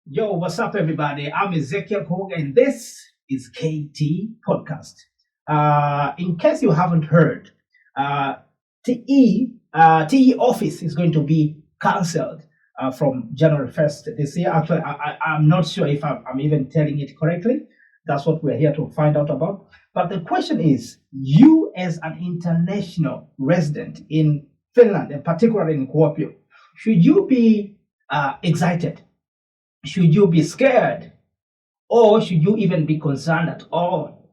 Yo, what's up, everybody? I'm Ezekiel Hogg, and this is KT Podcast. In case you haven't heard, TE office is going to be cancelled from January 1st this year. Actually, I'm not sure if I'm even telling it correctly. That's what we're here to find out about. But the question is, you as an international resident in Finland, and particularly in Kuopio, should you be excited? Should you be scared? Or should you even be concerned at all?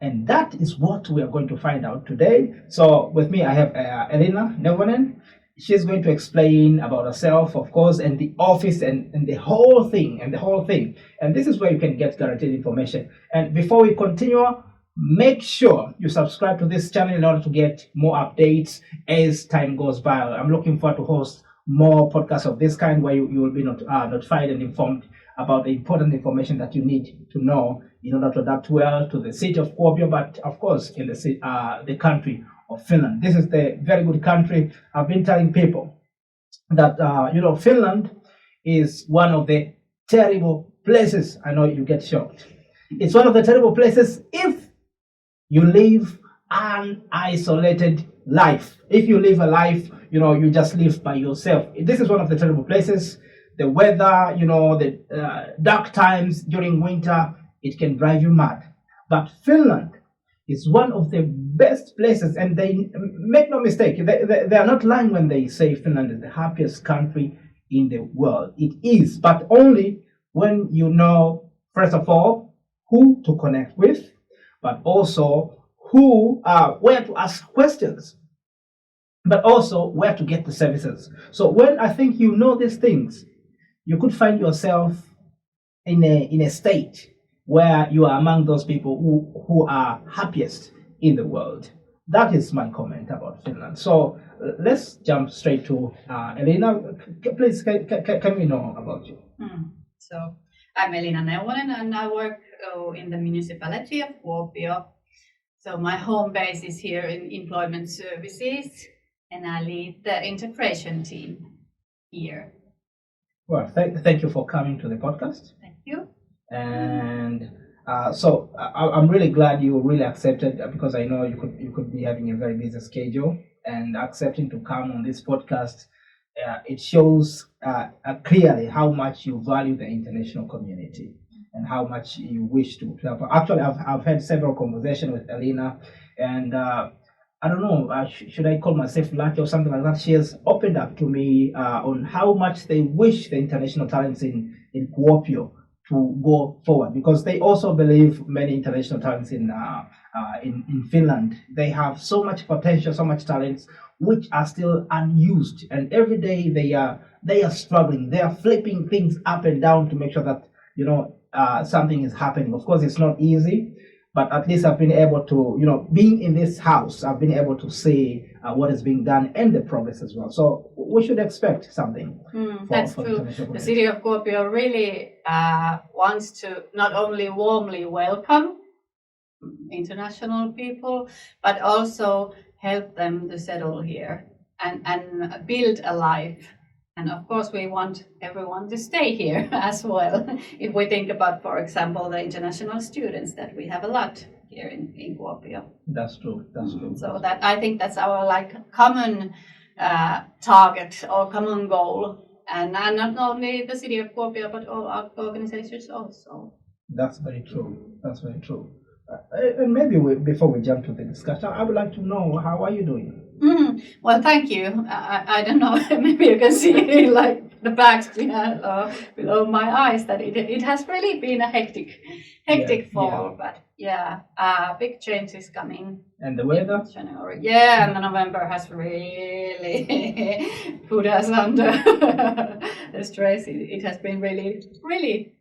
And that is what we are going to find out today. So with me, I have Elina Neuvonen. She's going to explain about herself, of course, and the office and the whole thing, And this is where you can get guaranteed information. And before we continue, make sure you subscribe to this channel in order to get more updates as time goes by. I'm looking forward to host more podcasts of this kind where you will be notified and informed about the important information that you need to know in order to adapt well to the city of Kuopio, but of course in the country of Finland. This is the very good country. I've been telling people that Finland is one of the terrible places. I know you get shocked. It's one of the terrible places if you live an isolated life. If you live a life, you just live by yourself. This is one of the terrible places. The weather, the dark times during winter, it can drive you mad. But Finland is one of the best places, and they make no mistake. They are not lying when they say Finland is the happiest country in the world. It is, but only when you know, first of all, who to connect with, but also where to ask questions, but also where to get the services. So when I think you know these things, you could find yourself in a state where you are among those people who are happiest in the world. That is my comment about Finland. So let's jump straight to Elina. Please, can we know about you? So I'm Elina Neuvonen, and I work in the municipality of Kuopio. So my home base is here in employment services, and I lead the integration team here. Well, thank you for coming to the podcast. Thank you. And so I'm really glad you really accepted, because I know you could be having a very busy schedule, and accepting to come on this podcast. It shows clearly how much you value the international community and how much you wish to help. Actually, I've had several conversations with Elina, and I don't know, should I call myself lucky or something like that? She has opened up to me on how much they wish the international talents in Kuopio to go forward, because they also believe many international talents in Finland. They have so much potential, so much talents, which are still unused, and every day they are struggling. They are flipping things up and down to make sure that something is happening. Of course, it's not easy, but at least I've been able to, being in this house, I've been able to see what is being done and the progress as well. So we should expect something. That's true. The city of Kuopio really wants to not only warmly welcome international people, but also help them to settle here and build a life. And of course, we want everyone to stay here as well. If we think about, for example, the international students, that we have a lot here in Kuopio. That's true. So that I think that's our common target or common goal, and not only the city of Kuopio, but all our organizations also. That's very true. And maybe before we jump to the discussion, I would like to know, how are you doing? Well, thank you. I don't know, maybe you can see the bags below my eyes, that it has really been a hectic fall, but big changes coming. And the weather? January. And the November has really put us under the stress. It has been really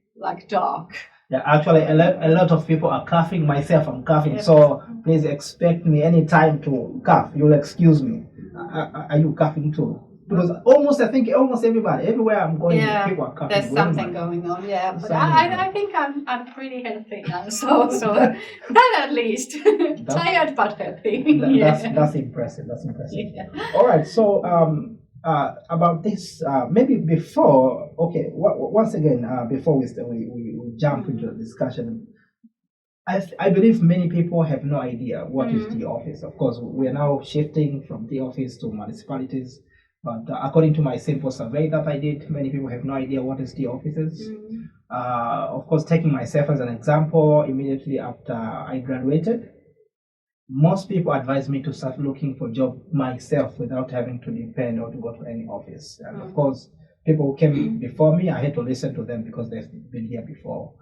dark. Yeah, actually, a lot of people are coughing. Myself, I'm coughing. So please expect me anytime to cough. You'll excuse me. Are you coughing too? Because I think almost everywhere I'm going, people are coughing. There's something going on. But I think I'm pretty healthy now. So that at least tired but healthy. That's impressive. Yeah. All right. So about this, maybe before, okay, once again, before we jump into the discussion, I believe many people have no idea what is the office. Of course, we are now shifting from the office to municipalities, but according to my simple survey that I did, many people have no idea what is the offices. Of course, taking myself as an example, immediately after I graduated, most people advise me to start looking for a job myself without having to depend or to go to any office. And of course, people who came before me, I had to listen to them because they've been here before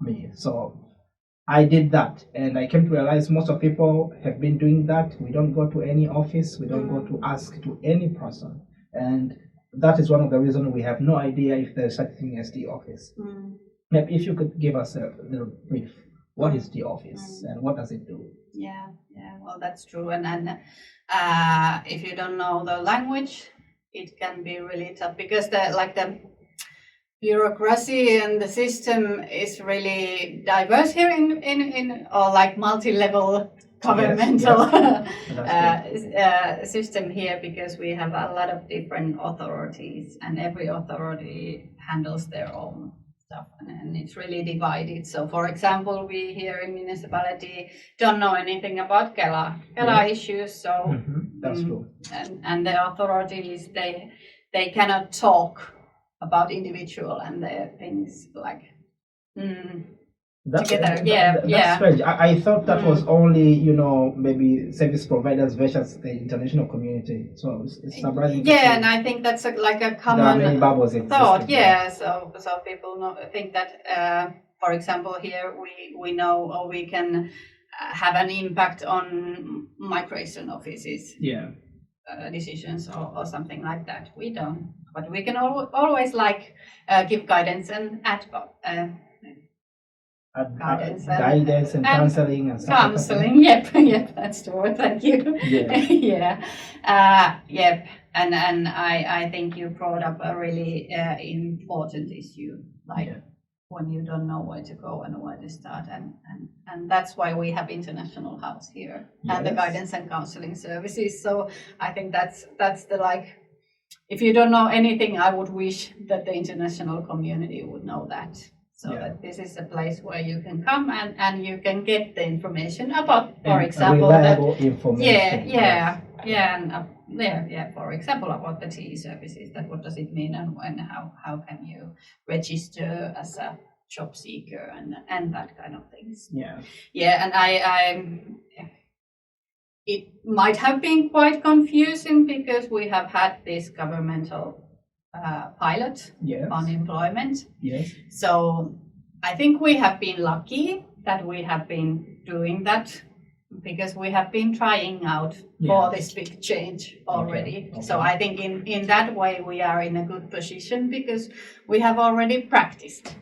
me. So I did that, and I came to realize most of people have been doing that. We don't go to any office, we don't go to ask to any person, and that is one of the reasons we have no idea if there's such thing as the office. Maybe if you could give us a little brief, what is the office and what does it do? Yeah, well, that's true, and if you don't know the language, it can be really tough because the bureaucracy and the system is really diverse here in or like multi-level governmental system here, because we have a lot of different authorities and every authority handles their own stuff, and it's really divided. So for example, we here in municipality don't know anything about Kela issues, so that's true. And the authorities, they cannot talk about individual and their things like together. That's strange. I thought that was only, maybe service providers versus the international community. So it's surprising. Yeah, and I think that's like a common thought. Yeah, so people think that, for example, here we know, or we can have an impact on migration offices. Yeah. Decisions or something like that. We don't, but we can always give guidance and guidance and counseling and stuff. Counseling, yep, that's the word. Thank you. Yeah. Yep, and I think you brought up a really important issue, when you don't know where to go and where to start, and that's why we have International House here and the guidance and counseling services. So I think that's the if you don't know anything, I would wish that the international community would know that. So that this is a place where you can come and you can get the information about, for example, reliable information. For example, about the TE services, that what does it mean and how can you register as a job seeker and that kind of things. And I it might have been quite confusing because we have had this governmental pilot on employment. So I think we have been lucky that we have been doing that, because we have been trying out for this big change already. Okay. So I think in that way we are in a good position, because we have already practiced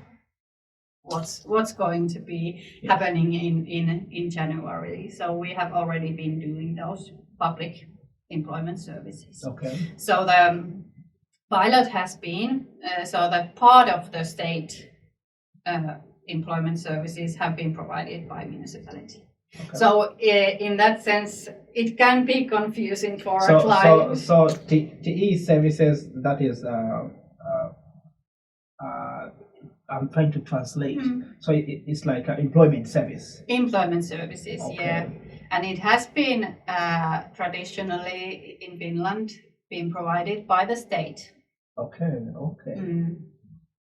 what's going to be happening in January. So we have already been doing those public employment services. Okay. So the pilot has been so that part of the state employment services have been provided by municipality. Okay. So in that sense, it can be confusing for a client. So TE services, that is, I'm trying to translate. So it's like an employment service. Employment services, and it has been traditionally in Finland been provided by the state. Okay.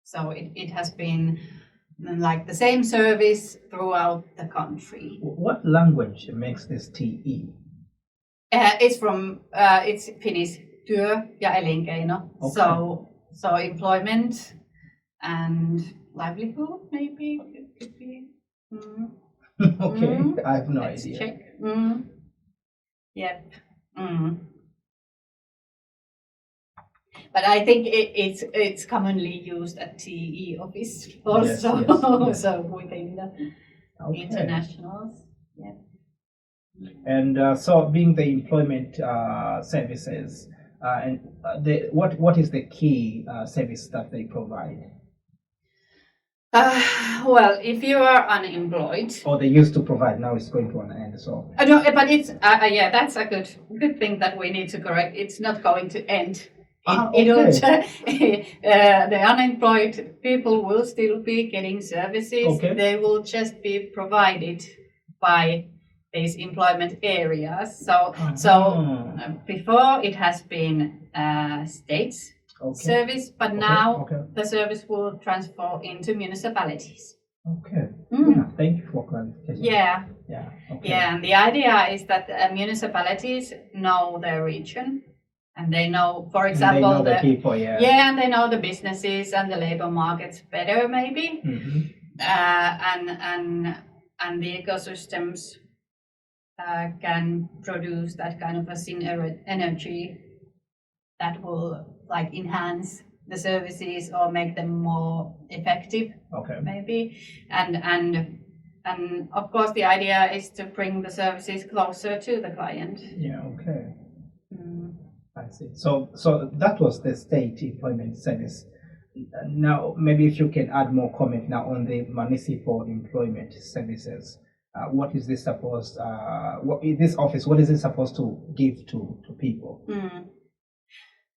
So it has been like the same service throughout the country. What language makes this TE? It's from it's Finnish, työ ja elinkeino. Okay. So employment and livelihood, maybe it could be. Okay, I have no Let's idea. Check. Yep. But I think it's commonly used at TE office also, yes. So within the internationals. Yeah. And so, being the employment services, and what is the key service that they provide? Well, if you are unemployed, Or they used to provide, now it's going to an end. So no, but it's yeah, that's a good thing that we need to correct. It's not going to end. It'll the unemployed people will still be getting services. Okay. They will just be provided by these employment areas. So before it has been states service, but now the service will transfer into municipalities. Okay. Yeah, thank you for clarification. Yeah. Okay. Yeah, and the idea is that municipalities know their region, and they know, for example, and they know the people. and they know the businesses and the labor markets better, maybe, and the ecosystems can produce that kind of a synergy that will like enhance the services or make them more effective. Okay. Maybe, and of course the idea is to bring the services closer to the client. Yeah. Okay. I see. So that was the state employment service. Now, maybe if you can add more comment now on the municipal employment services. What is this supposed? What is this office? What is it supposed to give to people?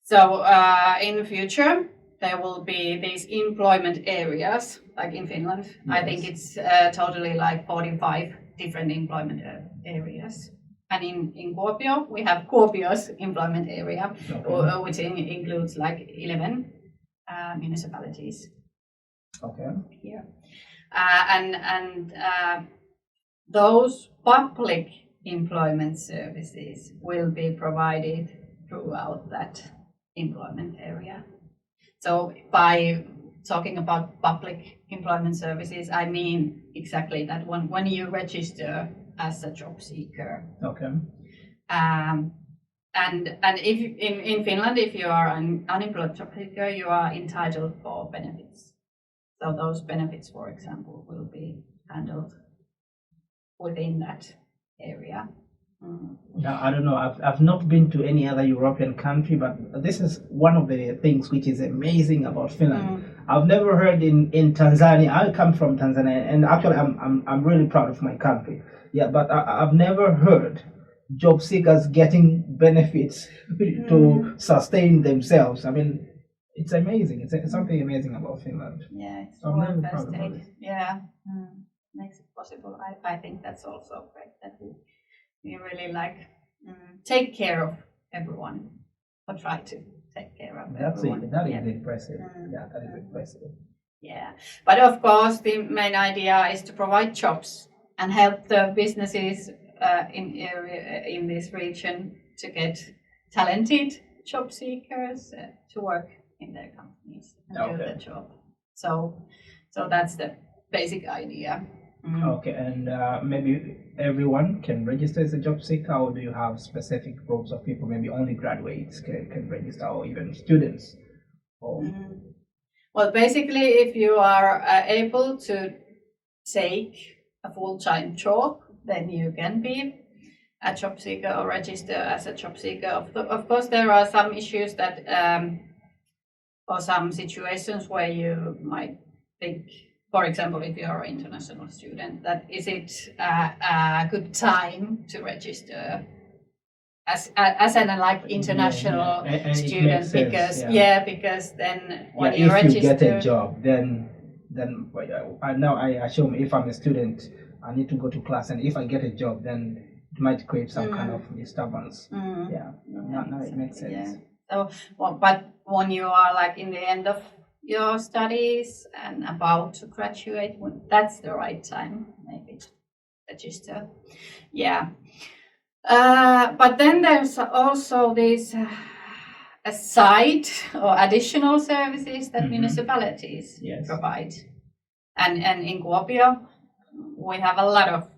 So in the future, there will be these employment areas, like in Finland. Yes. I think it's totally like 45 different employment areas. And in Kuopio, we have Kuopio's employment area, which includes like 11 municipalities. Okay. Yeah. And those public employment services will be provided throughout that employment area. So by talking about public employment services, I mean exactly that when you register as a job seeker. Okay. And if in Finland, if you are an unemployed job seeker, you are entitled for benefits. So those benefits, for example, will be handled within that area. Now, I don't know, I've not been to any other European country, but this is one of the things which is amazing about Finland. I've never heard in Tanzania. I come from Tanzania, and actually I'm really proud of my country. Yeah, but I've never heard job seekers getting benefits to sustain themselves. I mean, it's amazing. It's something amazing about Finland. Yeah, it's a welfare state. Yeah, makes it possible. I think that's also great that we really like take care of everyone, or try to take care of everyone. That is impressive. Yeah, that is impressive. Yeah, but of course the main idea is to provide jobs and help the businesses in this region to get talented job seekers to work in their companies and do the job. So that's the basic idea. Okay, and maybe everyone can register as a job seeker, or do you have specific groups of people? Maybe only graduates can register, or even students? Well, basically, if you are able to take a full-time job, then you can be a job seeker or register as a job seeker. Of course, there are some issues that, or some situations where you might think, for example, if you're an international student, that is it a good time to register as an like international student, because because then when you register, you get a job, then now I assume if I'm a student, I need to go to class, and if I get a job, then it might create some kind of disturbance. Now it makes sense. Yeah. So, but when you are like in the end of your studies and about to graduate, that's the right time maybe to register. Yeah. But then there's also these aside or additional services that municipalities provide. And in Kuopio, we have a lot of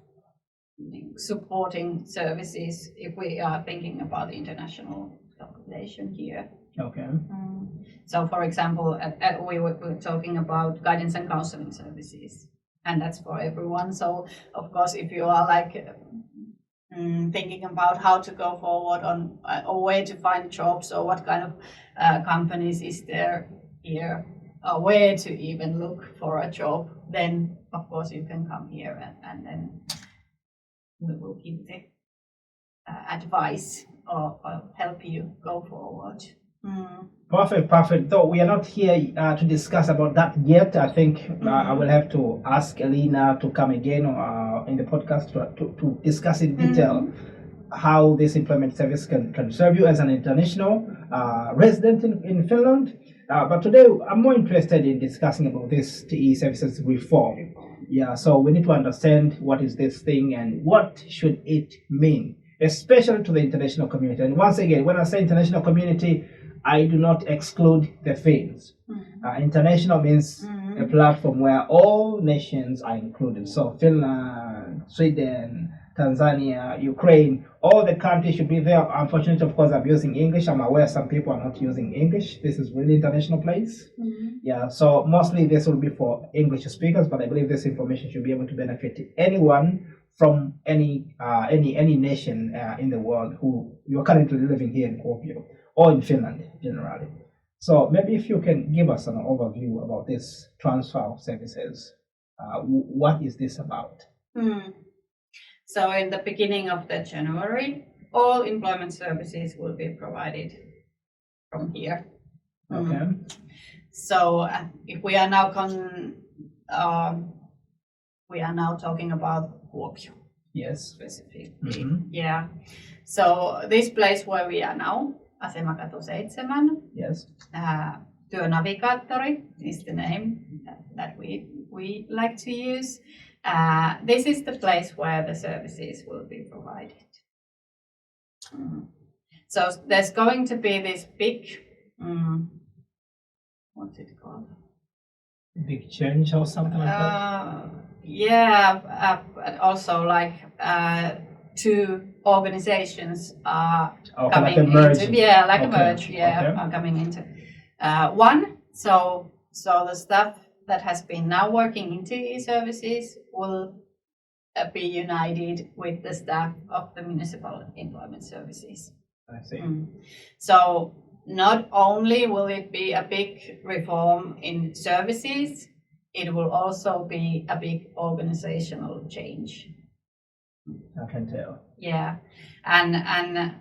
supporting services if we are thinking about the international calculation here. Okay. So, for example, we were talking about guidance and counseling services, and that's for everyone. So, of course, if you are like thinking about how to go forward on or where to find jobs or what kind of companies is there here, where to even look for a job, then of course you can come here and then we will give the advice or help you go forward. Perfect. Though we are not here to discuss about that yet. I think I will have to ask Elina to come again in the podcast to discuss in detail how this employment service can serve you as an international resident in Finland. But today I'm more interested in discussing about this TE services reform. Yeah, so we need to understand what is this thing and what should it mean, especially to the international community. And once again, when I say international community, I do not exclude the Finns. International means a platform where all nations are included. So Finland, Sweden, Tanzania, Ukraine, all the countries should be there. Unfortunately, of course, I'm using English. I'm aware some people are not using English. This is really international place. Yeah, so mostly this will be for English speakers, but I believe this information should be able to benefit anyone from any nation in the world who you're currently living here in Kuopio or in Finland generally. So maybe if you can give us an overview about this transfer of services, what is this about? So in the beginning of the January, all employment services will be provided from here. Okay. So if we are now talking about Kuopio. Yes. Specifically. Yeah. So this place where we are now, Asemakatu 7. Yes. Työ-navigaattori is the name that we like to use. This is the place where the services will be provided. So there's going to be this big, what's it called? Big change or something like that? Yeah, also like two organizations are coming into, a merge, are coming into one. So the staff that has been now working in TE services will be united with the staff of the municipal employment services. I see. So not only will it be a big reform in services, it will also be a big organizational change. I can tell. Yeah, and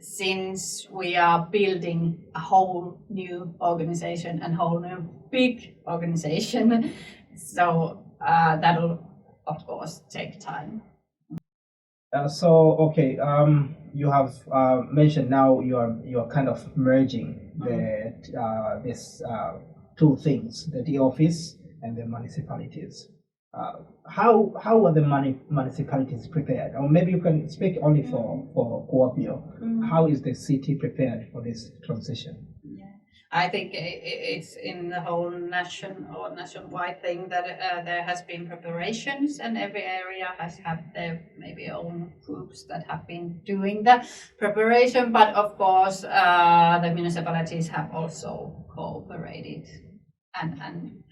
since we are building a whole new organization and whole new big organization, so that will of course take time. You have mentioned now you're kind of merging this two things, the office and the municipalities. How are the municipalities prepared? Or maybe you can speak only for Kuopio. How is the city prepared for this transition? Yeah, I think it's in the whole nationwide thing that there has been preparations, and every area has had their maybe own groups that have been doing the preparation. But of course, the municipalities have also cooperated and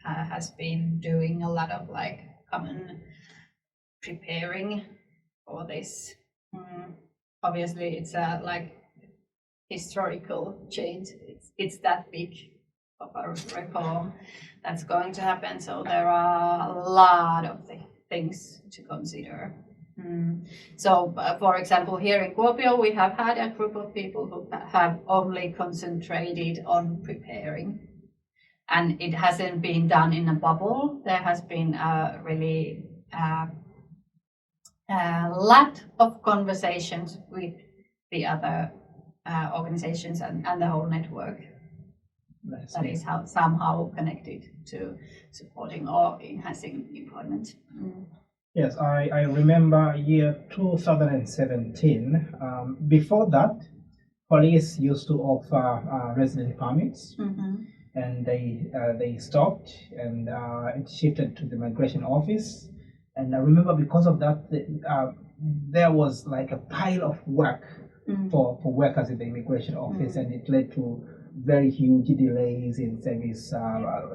has been doing a lot of like common preparing for this. Obviously, it's a like historical change. It's that big of a reform that's going to happen. So there are a lot of things to consider. So, for example, here in Kuopio, we have had a group of people who have only concentrated on preparing. And it hasn't been done in a bubble. There has been a really lot of conversations with the other organizations and the whole network that is somehow connected to supporting or enhancing employment. Yes, I remember year 2017. Before that, police used to offer resident permits. And they stopped, and it shifted to the migration office. And I remember because of that, there was like a pile of work for workers in the immigration office, and it led to very huge delays in service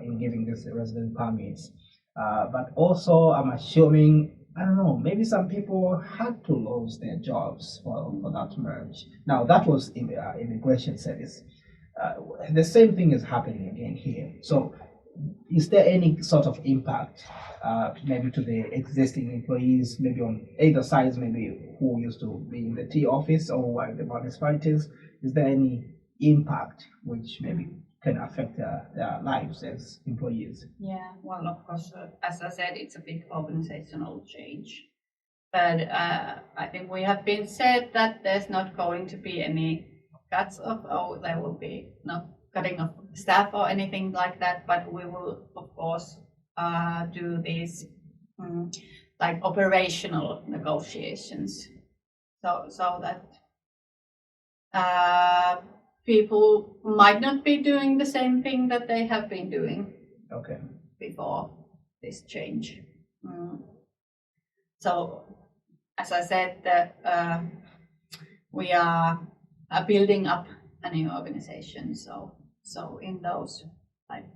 in giving these resident permits. But also, I'm assuming, I don't know, maybe some people had to lose their jobs for that merge. Now, that was in the immigration service. The same thing is happening again here. So is there any sort of impact, maybe to the existing employees, maybe on either sides, maybe who used to be in the T office or the municipalities? Is there any impact which maybe can affect their lives as employees? Yeah, well, of course, as I said, it's a big organizational change. But I think we have been said that there's not going to be any cuts of, or there will be no cutting of staff or anything like that. But we will, of course, do these like operational negotiations, so that people might not be doing the same thing that they have been doing before this change. So, as I said, we are building up a new organization. So in those like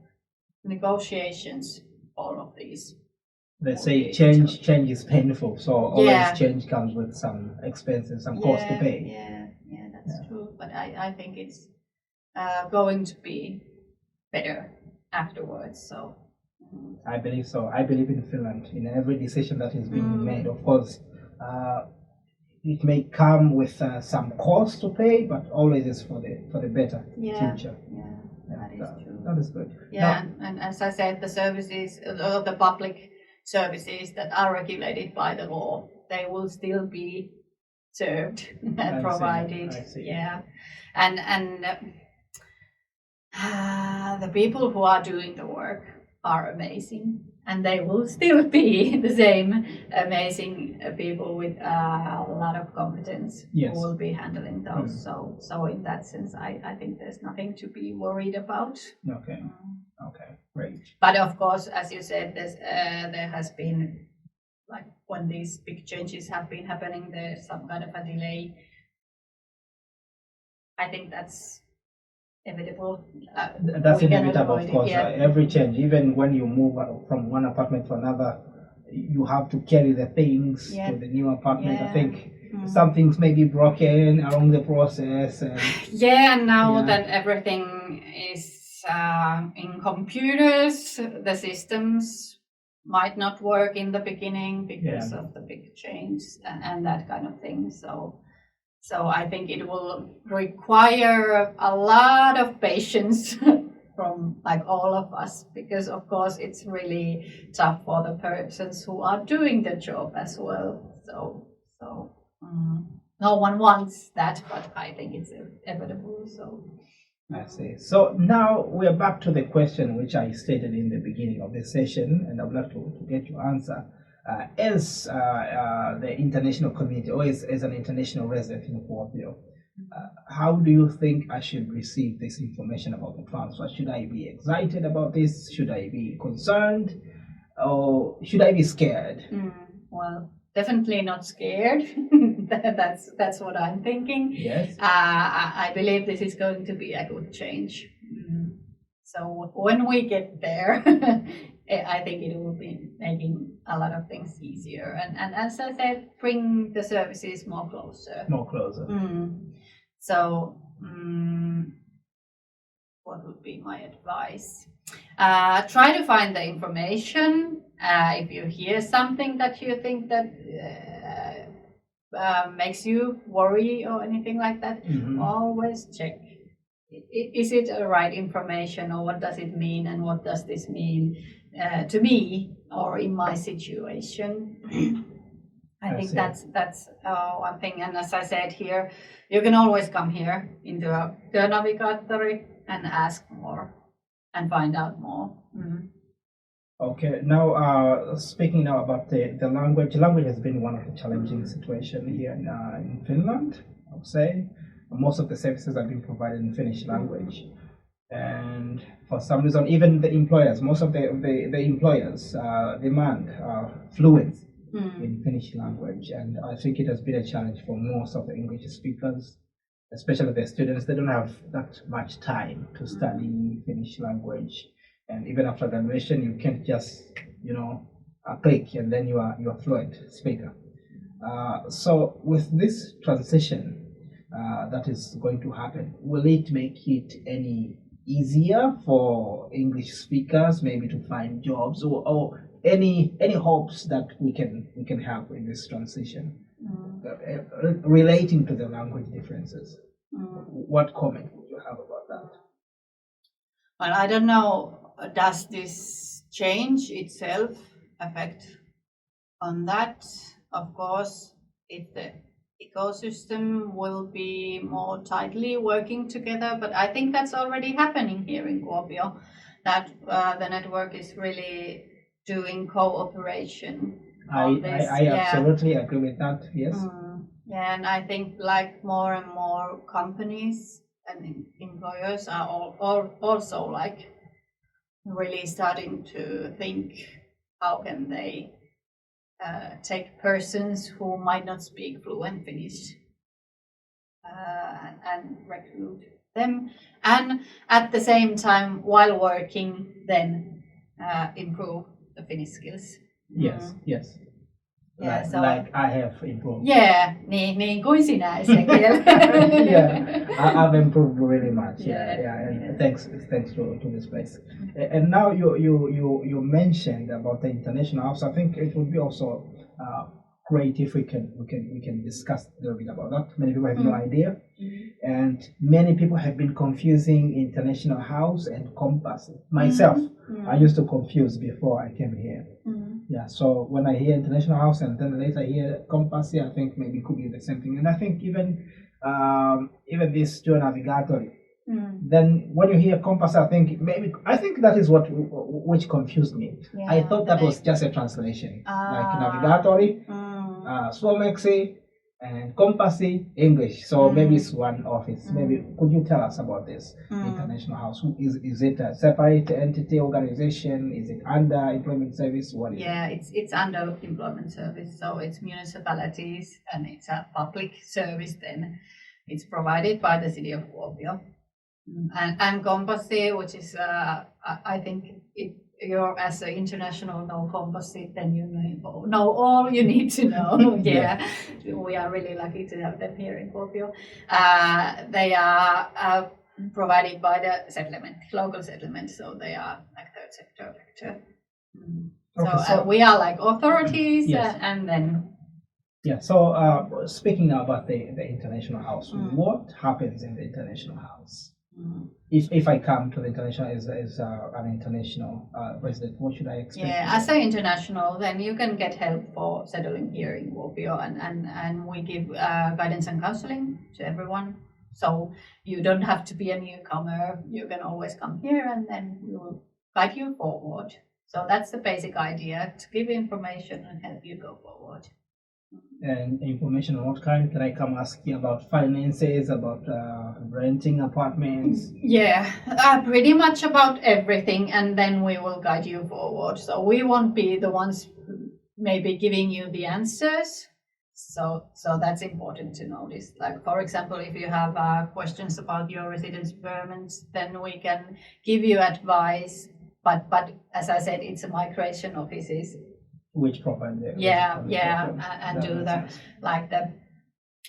negotiations, all of these. They say change is painful. So always change comes with some expenses, some cost to pay. Yeah, that's true. But I think it's going to be better afterwards. So. I believe so. I believe in Finland. In every decision that is being made, of course, it may come with some cost to pay, but always is for the better future. Yeah, that is true. That is good. Yeah, and as I said, the services, the public services that are regulated by the law, they will still be served and provided. I see. Yeah, and the people who are doing the work are amazing, and they will still be the same amazing people with a lot of competence who will be handling those. So in that sense, I think there's nothing to be worried about. Okay, great. But of course, as you said, there has been, like when these big changes have been happening, there's some kind of a delay. I think that's inevitable. That's inevitable, of course. Every change, even when you move from one apartment to another, you have to carry the things to the new apartment. I think some things may be broken along the process. And now that everything is in computers, the systems might not work in the beginning because of the big change and that kind of thing. So I think it will require a lot of patience from like all of us, because of course it's really tough for the persons who are doing the job as well. So no one wants that, but I think it's inevitable. So I see. So now we are back to the question which I stated in the beginning of the session, and I would like to get your answer. As the international community, or as an international resident in Kuopio, how do you think I should receive this information about the transfer? Should I be excited about this? Should I be concerned? Or should I be scared? Well, definitely not scared. That's what I'm thinking. Yes. I believe this is going to be a good change. So when we get there, I think it will be making a lot of things easier. And as I said, bring the services more closer. More closer. So what would be my advice? Try to find the information. If you hear something that you think that makes you worry or anything like that, always check. Is it the right information, or what does it mean, and what does this mean to me or in my situation? I think that's one thing. And as I said here, you can always come here into a Työ-navigaattori and ask more and find out more. Okay, now speaking now about the language. Language has been one of the challenging situations here in Finland, I would say. Most of the services are being provided in Finnish language, and for some reason, even the employers, most of the employers demand fluency in Finnish language, and I think it has been a challenge for most of the English speakers, especially the students. They don't have that much time to study Finnish language, and even after graduation, you can't just click and then you are fluent speaker. So with this transition that is going to happen, will it make it any easier for English speakers maybe to find jobs, or any hopes that we can have in this transition relating to the language differences? What comment would you have about that? Well, I don't know, does this change itself affect on that? Of course, if the ecosystem will be more tightly working together, but I think that's already happening here in Kuopio, that the network is really doing cooperation. I absolutely agree with that, yes. Yeah, and I think like more and more companies and employers are also like really starting to think how can they take persons who might not speak fluent Finnish and recruit them, and at the same time while working then improve the Finnish skills. Yes, yes. Yeah, like I have improved. Yeah, niin kuin sinä Ezekiel. Yeah, I've improved really much. Yeah. And thanks to this place. And now you mentioned about the international house. I think it would be also great if we can discuss a little bit about that. Many people have no idea, and many people have been confusing international house and compass. Myself, I used to confuse before I came here. Yeah, so when I hear international house and then later I hear compass, I think maybe it could be the same thing. And I think even this Työ-navigaattori. Then when you hear compass, I think that is which confused me. Yeah, I thought that was just a translation, like navigatori, Suomeksi, and compassi English. So maybe it's one office. Maybe could you tell us about this international house? Is it a separate entity, organization? Is it under employment service? What is it? It's under employment service. So it's municipalities and it's a public service. Then it's provided by the city of Kuopio. And compassi, which is I think you're as an international know compassi, then you know all you need to know. Yeah, we are really lucky to have them here in Kuopio. They are provided by the settlement, local settlement, so they are like third sector actor. So we are like authorities, and then. Yeah. So speaking about the international house, what happens in the international house? If I come to the international as an international resident, what should I expect? Yeah, as an international, then you can get help for settling here in Kuopio, and we give guidance and counseling to everyone. So you don't have to be a newcomer. You can always come here, and then we will guide you forward. So that's the basic idea, to give information and help you go forward. And information of what kind? Can I come ask you about finances, about renting apartments? Yeah, pretty much about everything, and then we will guide you forward. So we won't be the ones maybe giving you the answers. So that's important to notice. Like, for example, if you have questions about your residence permits, then we can give you advice. But as I said, it's a migration offices. Which provide the and do the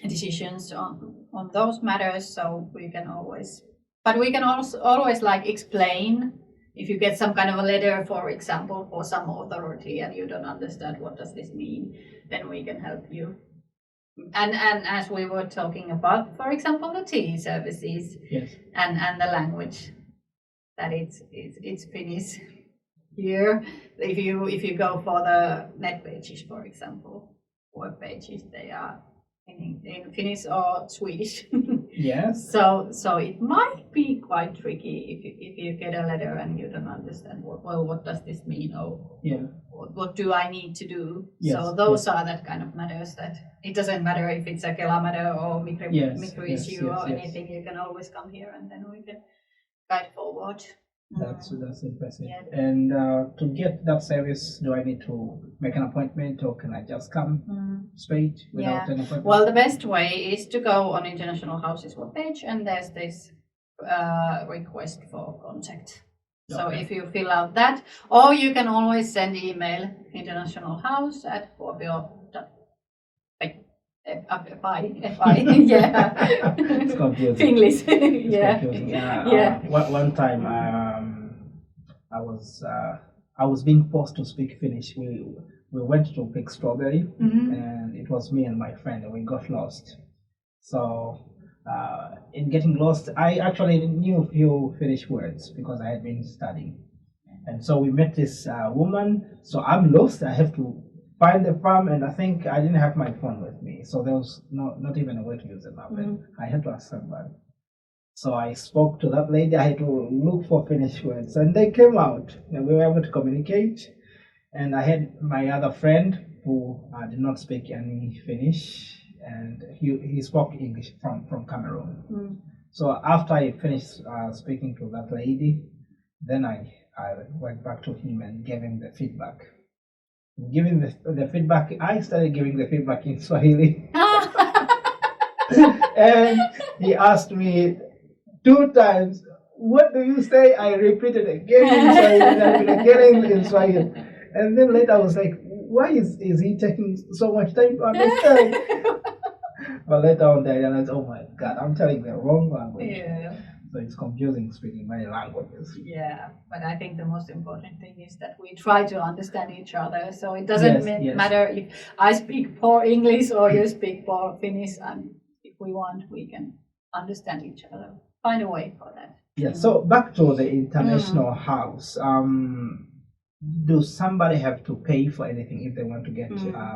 decisions on those matters. So we can always always like explain if you get some kind of a letter, for example, for some authority and you don't understand what does this mean, then we can help you. And as we were talking about, for example, the TE services, and the language, that it's Finnish. Here, if you go for the net pages, for example, web pages, they are in Finnish or Swedish. Yes. So it might be quite tricky if you get a letter and you don't understand what does this mean, or what do I need to do. So those are that kind of matters that it doesn't matter if it's a Kela matter or micro issue or anything. You can always come here and then we can guide forward. That's impressive. Yeah. And to get that service, do I need to make an appointment, or can I just come straight without an appointment? Well, the best way is to go on International House's webpage, and there's this request for contact. So if you fill out that, or you can always send email internationalhouse@kuopio.fi. FI, yeah. It's confusing. English, It's yeah. confusing. Yeah. One time, I was being forced to speak Finnish. We went to pick strawberry, and it was me and my friend, and we got lost. So in getting lost, I actually knew a few Finnish words because I had been studying. And so we met this woman. So I'm lost. I have to find the farm, and I think I didn't have my phone with me, so there was not even a way to use the map. And I had to ask somebody. So I spoke to that lady. I had to look for Finnish words, and they came out, and we were able to communicate. And I had my other friend who did not speak any Finnish, and he spoke English from Cameroon. So after I finished speaking to that lady, then I went back to him and gave him the feedback. Giving the feedback, I started giving the feedback in Swahili. And he asked me 2 times, "What do you say?" I repeated again in Swahili, and again in Swahili. And then later I was like, why is he taking so much time to understand? But later on I realized, oh my God, I'm telling the wrong language. Yeah. So it's confusing speaking many languages. Yeah, but I think the most important thing is that we try to understand each other. So it doesn't matter if I speak poor English or you speak poor Finnish. And if we want, we can understand each other. Find a way for that. Yeah. So back to the International House. Do somebody have to pay for anything if they want to get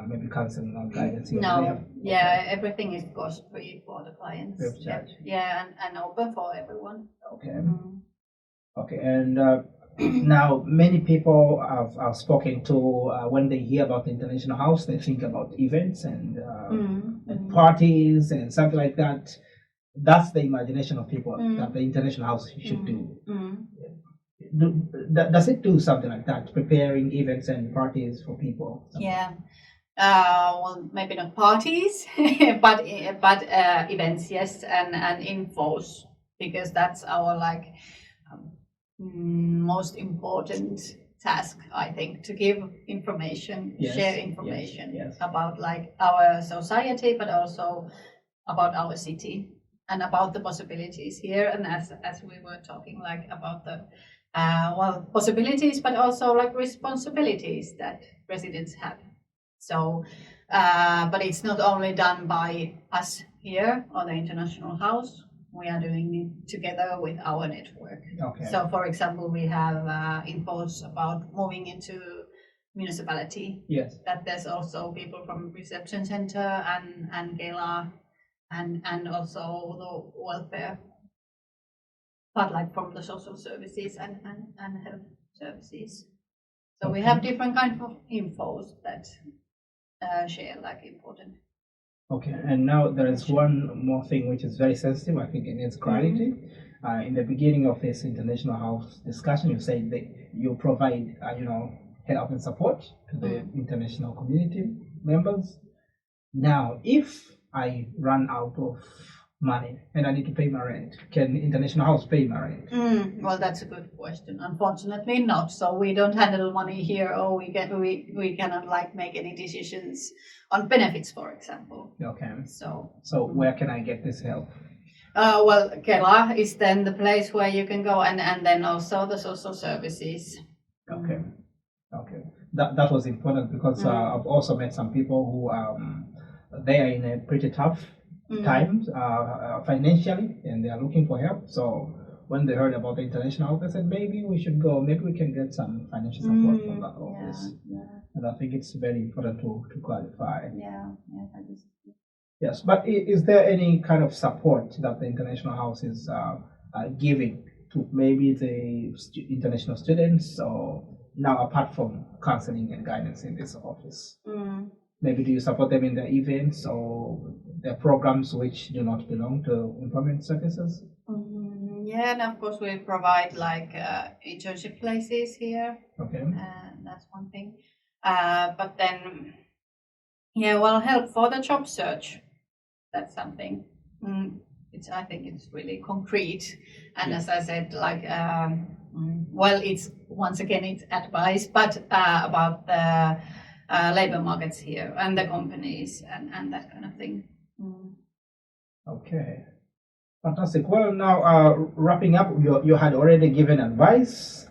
maybe counseling or guidance? No. Yeah, everything is cost free for the clients. Free of charge. Yeah, and open for everyone. Okay. Okay, and now many people I've spoken to, when they hear about the International House, they think about events and parties and something like that. That's the imagination of people that the International House should do. Does it do something like that, preparing events and parties for people? Yeah. Well, maybe not parties, but events, yes, and infos, because that's our most important task, I think, to give information, share information about our society, but also about our city and about the possibilities here. And as we were talking, about the possibilities, but also responsibilities that residents have. So, but it's not only done by us here on the International House. We are doing it together with our network. Okay. So, for example, we have infos about moving into municipality. Yes. That there's also people from reception center and Kela and also the welfare, but from the social services and health services. So we have different kinds of infos that share important. Okay, and now there is one more thing which is very sensitive. I think it needs clarity. In the beginning of this International House discussion, you said that you provide, help and support to the international community members. Now, if I run out of money and I need to pay my rent, can International House pay my rent? Well, that's a good question. Unfortunately, not. So we don't handle money here, or we cannot make any decisions on benefits, for example. Okay. So where can I get this help? Well, Kela is then the place where you can go, and then also the social services. Okay. Okay. That was important because I've also met some people who they are in a pretty tough times financially, and they are looking for help. So when they heard about the International House, they said maybe we should go. Maybe we can get some financial support from that office. Yeah. And I think it's very important to clarify. Yeah, that is. Yes, but is there any kind of support that the International House is giving to maybe the international students, or now apart from counseling and guidance in this office? Maybe do you support them in their events or their programs which do not belong to employment services? Yeah, and of course we provide internship places here. Okay. That's one thing. But then, help for the job search. That's something. I think it's really concrete. And as I said, it's once again it's advice, but about the labor markets here and the companies and that kind of thing. Okay, fantastic. Well, now wrapping up, you had already given advice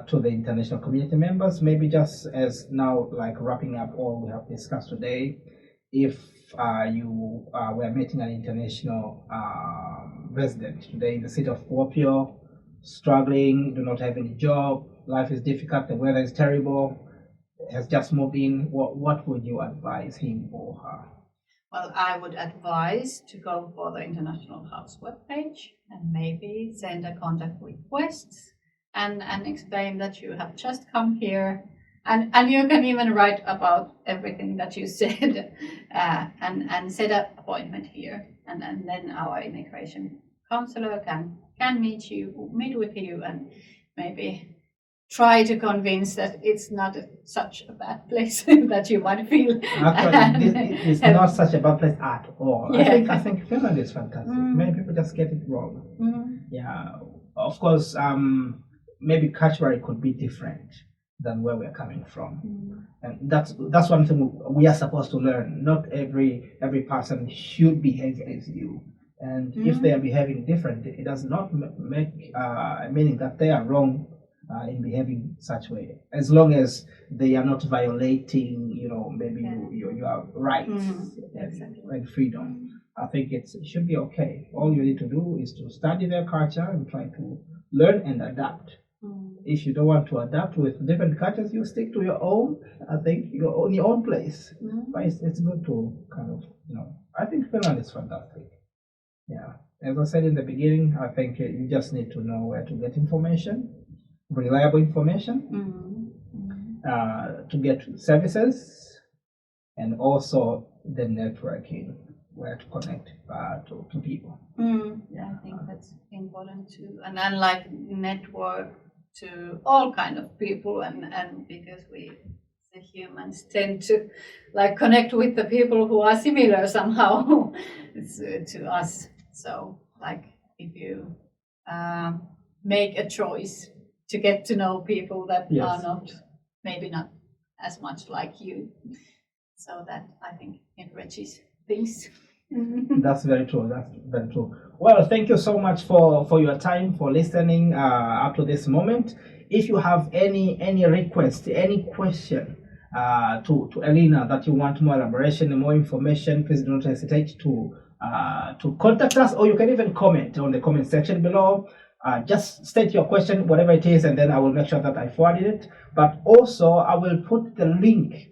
to the international community members. Maybe just as now, like wrapping up all we have discussed today, if you were meeting an international resident today in the city of Kuopio, struggling, do not have any job, life is difficult, the weather is terrible, has just moved in, what would you advise him or her? Well, I would advise to go for the International House webpage and maybe send a contact request and explain that you have just come here. And you can even write about everything that you said and set an appointment here. And then our immigration counselor can meet with you and maybe try to convince that it's not such a bad place that you might feel. Actually, it's not such a bad place at all. Yeah. I think Finland is fantastic. Many people just get it wrong. Yeah, of course, maybe culturally could be different than where we're coming from, and that's one thing we are supposed to learn. Not every person should behave as you, and if they are behaving different, it does not make meaning that they are wrong in behaving such way, as long as they are not violating, maybe your rights and freedom. I think it should be okay. All you need to do is to study their culture and try to learn and adapt. If you don't want to adapt with different cultures, you stick to your own. I think you're on your own place. But it's good to kind of, I think Finland is fantastic. Yeah. As I said in the beginning, I think you just need to know where to get information, reliable information, to get services, and also the networking, where to connect to people. Yeah, I think that's important too. And then like network to all kind of people, and because we the humans tend to like connect with the people who are similar somehow to us. So like if you make a choice to get to know people that are maybe not as much like you, so that I think enriches things. That's very true. That's very true. Well, thank you so much for your time, for listening up to this moment. If you have any request, any question to Elina that you want more elaboration and more information, please do not hesitate to contact us, or you can even comment on the comment section below. Just state your question, whatever it is, and then I will make sure that I forwarded it. But also, I will put the link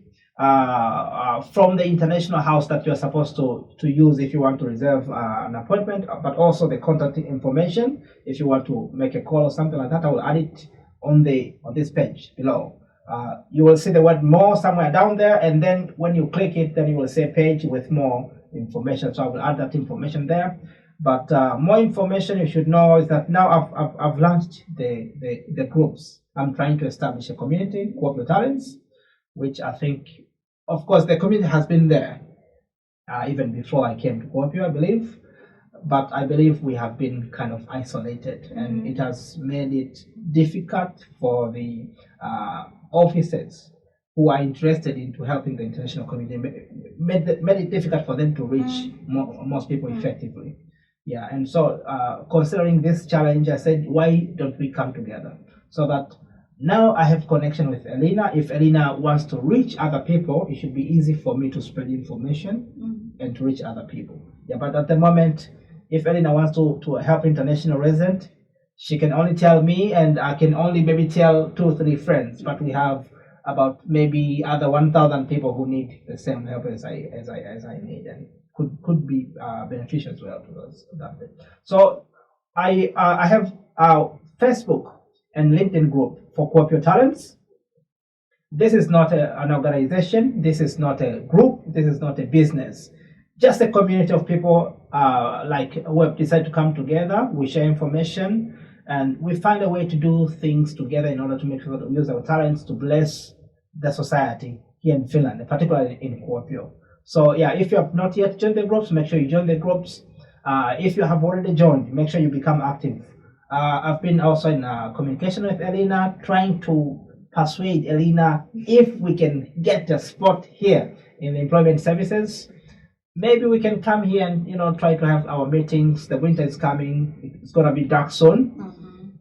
from the international house that you're supposed to use if you want to reserve an appointment, but also the contact information if you want to make a call or something like that. I will add it on this page below. You will see the word more somewhere down there, and then when you click it, then you will see a page with more information. So I will add that information there. But more information you should know is that now I've launched the groups. I'm trying to establish a community, Kuopio Talents, which I think, of course, the community has been there even before I came to Kuopio, I believe. But I believe we have been kind of isolated, and it has made it difficult for the officers who are interested into helping the international community, made it difficult for them to reach most people effectively. Yeah, and so considering this challenge, I said, why don't we come together? So that now I have connection with Elina. If Elina wants to reach other people, it should be easy for me to spread information and to reach other people. Yeah, but at the moment, if Elina wants to help international resident, she can only tell me, and I can only maybe tell 2 or 3 friends. But we have about maybe other 1,000 people who need the same help as I need, and could be beneficial as well to those. So I have Facebook and LinkedIn group for Kuopio Talents. This is not an organization. This is not a group. This is not a business. Just a community of people who have decided to come together. We share information, and we find a way to do things together in order to make sure that we use our talents to bless the society here in Finland, particularly in Kuopio. So yeah, if you have not yet joined the groups, make sure you join the groups. If you have already joined, make sure you become active. I've been also in communication with Elina, trying to persuade Elina if we can get a spot here in the employment services. Maybe we can come here and try to have our meetings. The winter is coming. It's gonna be dark soon,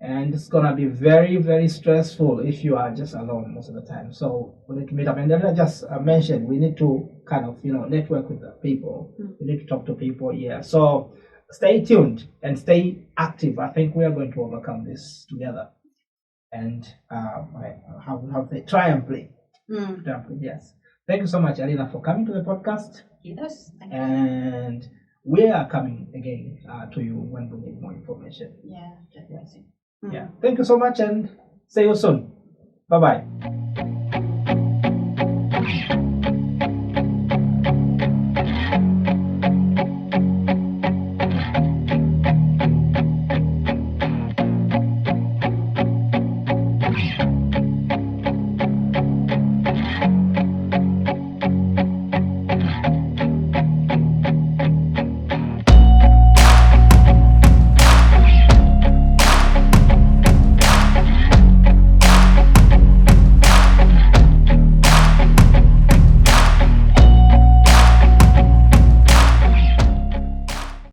and it's gonna be very, very stressful if you are just alone most of the time. So we need to meet up. And then I just mentioned we need to kind of network with the people. We need to talk to people. Yeah. So stay tuned and stay active. I think we are going to overcome this together. And how they triumphantly. Yes. Thank you so much, Elina, for coming to the podcast. Yes. And we are coming again to you when we need more information. Yeah, definitely. Yeah. Thank you so much and see you soon. Bye bye.